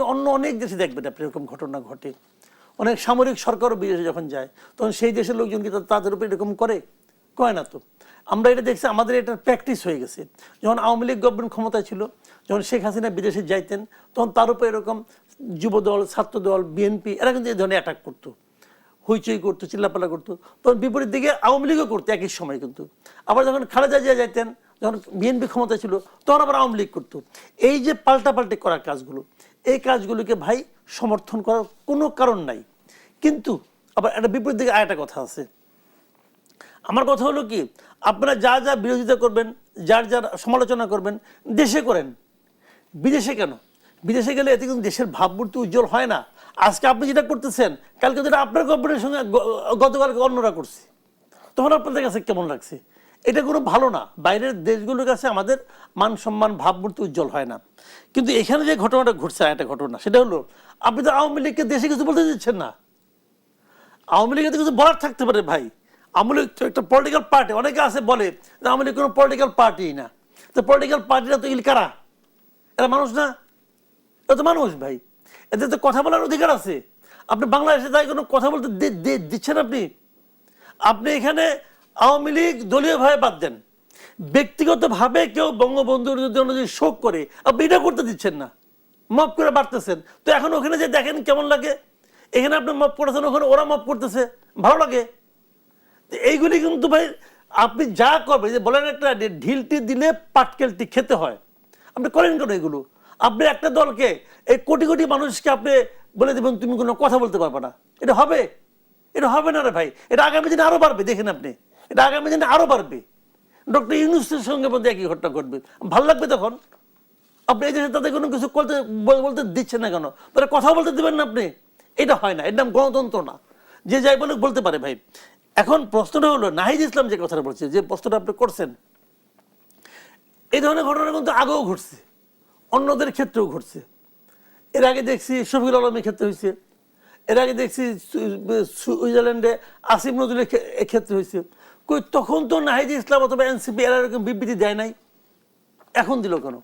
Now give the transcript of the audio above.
অন্য অনেক দেশে দেখবেন আপনি এরকম ঘটনা ঘটে। অনেক সামরিক সরকারও বিদেশে যখন যায় তখন সেই দেশের লোকজন কি তাদের উপর এরকম করে না তো। আমরা এটা দেখছি, আমাদের এটা প্র্যাকটিস হয়ে গেছে। যখন আওয়ামী লীগ গভর্নমেন্ট ক্ষমতায় ছিল, যখন শেখ হাসিনা বিদেশে যাইতেন, তখন তার উপর এরকম যুবদল, ছাত্রদল, বিএনপি এরা কিন্তু এই ধরনের অ্যাটাক করতো, হইচই করতো, চিল্লাপাল্লা করতো। তখন বিপরীত দিকে আওয়ামী লীগও করতো একই সময় কিন্তু। আবার যখন খালেদা জিয়া যাইতেন, যখন বিএনপি ক্ষমতা ছিল, তখন আবার আওয়ামী লীগ করতো। এই যে পাল্টাপাল্টি করার কাজগুলো, এই কাজগুলোকে ভাই সমর্থন করার কোনো কারণ নাই। কিন্তু আবার একটা বিপরীত দিকে আরেকটা কথা আছে। আমার কথা হলো কি, আপনারা যা যা বিরোধিতা করবেন, যার যার সমালোচনা করবেন, দেশে করেন, বিদেশে কেন? বিদেশে গেলে এতে কিন্তু দেশের ভাবমূর্তি উজ্জ্বল হয় না। আজকে আপনি যেটা করতেছেন, কালকে যেটা আপনার গভর্নমেন্টের সঙ্গে গতকালকে অন্যরা করছে, তখন আপনাদের কাছে কেমন লাগছে? এটা কোনো ভালো না। বাইরের দেশগুলোর কাছে আমাদের মান সম্মান, ভাবমূর্তি উজ্জ্বল হয় না। কিন্তু এখানে যে ঘটনাটা ঘটছে, একটা ঘটনা, সেটা হলো আপনি তো আওয়ামী লীগকে দেশে কিছু বলতে দিচ্ছেন না। আওয়ামী লীগের কিছু বলার থাকতে পারে ভাই, আওয়ামী লীগ তো একটা পলিটিক্যাল পার্টি। অনেকে আছে বলে যে আওয়ামী লীগ কোনো পলিটিক্যাল পার্টি না। তো পলিটিক্যাল পার্টিরা তো এগুলি কারা? এরা মানুষ না? এরা তো মানুষ ভাই, এদের তো কথা বলার অধিকার আছে। আপনি বাংলাদেশে তাই কোনো কথা বলতে দিচ্ছেন? আপনি এখানে আওয়ামী লীগ দলীয়ভাবে বাদ দেন, ব্যক্তিগতভাবে কেউ বঙ্গবন্ধুর জন্য যদি শোক করে, আপনি এটা করতে দিচ্ছেন না, মাফ করে বাড়তেছেন। তো এখন ওখানে যে দেখেন কেমন লাগে, এখানে আপনি মাফ করেছেন, ওখানে ওরা মাফ করতেছে, ভালো লাগে। এইগুলি কিন্তু ভাই আপনি যা করবেন, যে বলেন একটা ঢিলটি দিলে পাটকেলটি খেতে হয়, আপনি করেন কেন এগুলো? আপনি একটা দলকে, এই কোটি কোটি মানুষকে আপনি বলে দেবেন তুমি কোনো কথা বলতে পারবে না, এটা হবে? এটা হবে না রে ভাই। এটা আগামী দিনে আরো বাড়বে, দেখেন আপনি, এটা আগামী দিনে আরো বাড়বে। ডক্টর ইউনূসের সঙ্গে মধ্যে একই ঘটনা ঘটবে, ভাল লাগবে তখন? আপনি এই দেশে তাদের কোনো কিছু বলতে দিচ্ছেন না কেন? তারা কথা বলতে দেবেন না আপনি? এটা হয় না, এর নাম গণতন্ত্র না। যে যাই বলে বলতে পারে ভাই। এখন প্রশ্নটা হলো, নাহিদ ইসলাম যে কথাটা বলছে, যে প্রশ্নটা আপনি করছেন, এই ধরনের ঘটনা কিন্তু আগেও ঘটছে, অন্যদের ক্ষেত্রেও ঘটছে। এর আগে দেখছি শফিকুল আলমের ক্ষেত্রে হয়েছে, এর আগে দেখছি সুইজারল্যান্ডে আসিম নজরুলের ক্ষেত্রে হয়েছে। তখন তো নাহিদ ইসলাম অথবা এনসিপি এরা এরকম বিবৃতি দেয় নাই, এখন দিল কেন?